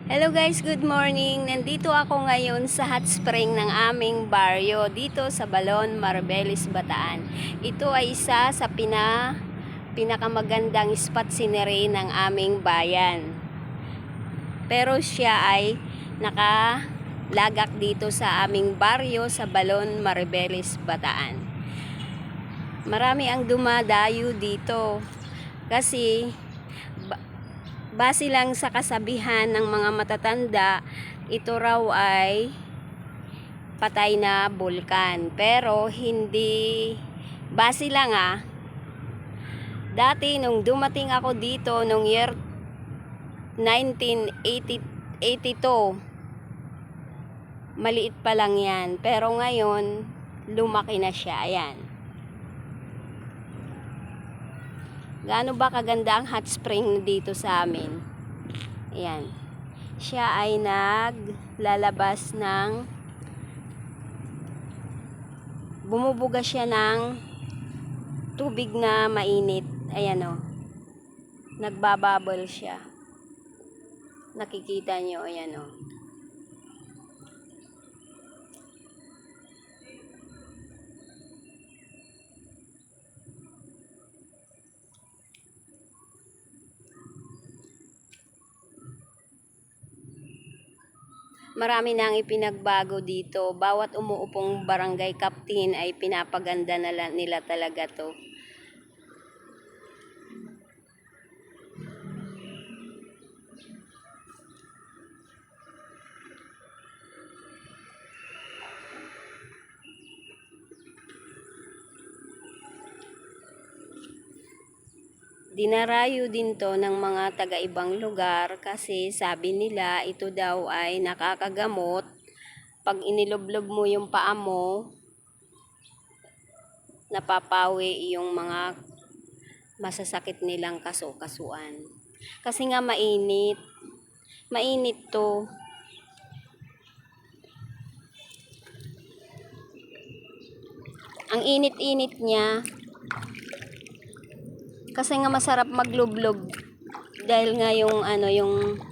Hello guys, good morning. Nandito ako ngayon sa hot spring ng aming baryo dito sa Balon, Maribeles, Bataan. Ito ay isa sa pinakamagandang spot scenery ng aming bayan. Pero siya ay nakalagak dito sa aming baryo sa Balon, Maribeles, Bataan. Marami ang dumadayo dito kasi base lang sa kasabihan ng mga matatanda, ito raw ay patay na bulkan. Pero hindi, base lang dati nung dumating ako dito nung year 1982, maliit pa lang yan. Pero ngayon, lumaki na siya. Ayan. Gaano ba kaganda ang hot spring dito sa amin. Ayan. Siya ay naglalabas ng bumubuga siya ng tubig na mainit. Ayan o. Nagbabubble siya. Nakikita nyo. Ayan o. Marami nang ipinagbago dito. Bawat umuupong barangay captain ay pinapaganda nila talaga to. Dinarayo din to ng mga taga-ibang lugar kasi sabi nila ito daw ay nakakagamot. Pag iniloblob mo yung paa mo, napapawi yung mga masasakit nilang kasuan. Kasi nga mainit. Mainit to. Ang init-init niya. Kasi nga masarap maglublob dahil nga yung yung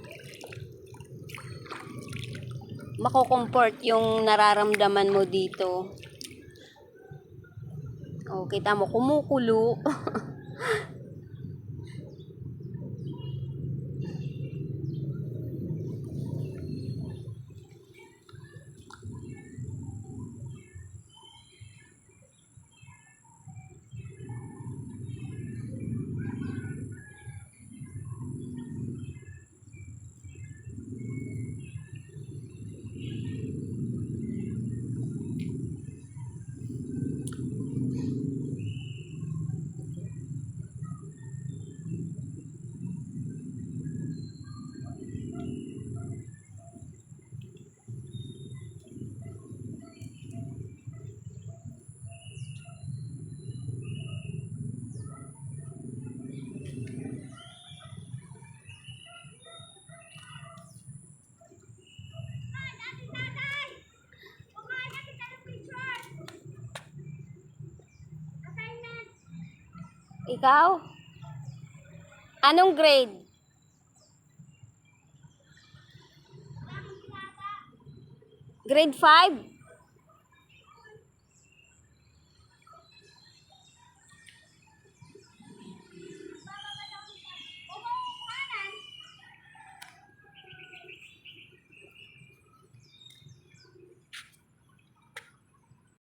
mako-comfort yung nararamdaman mo dito. Oh, kita mo kumukulo. Ikaw? Anong grade? Grade 5?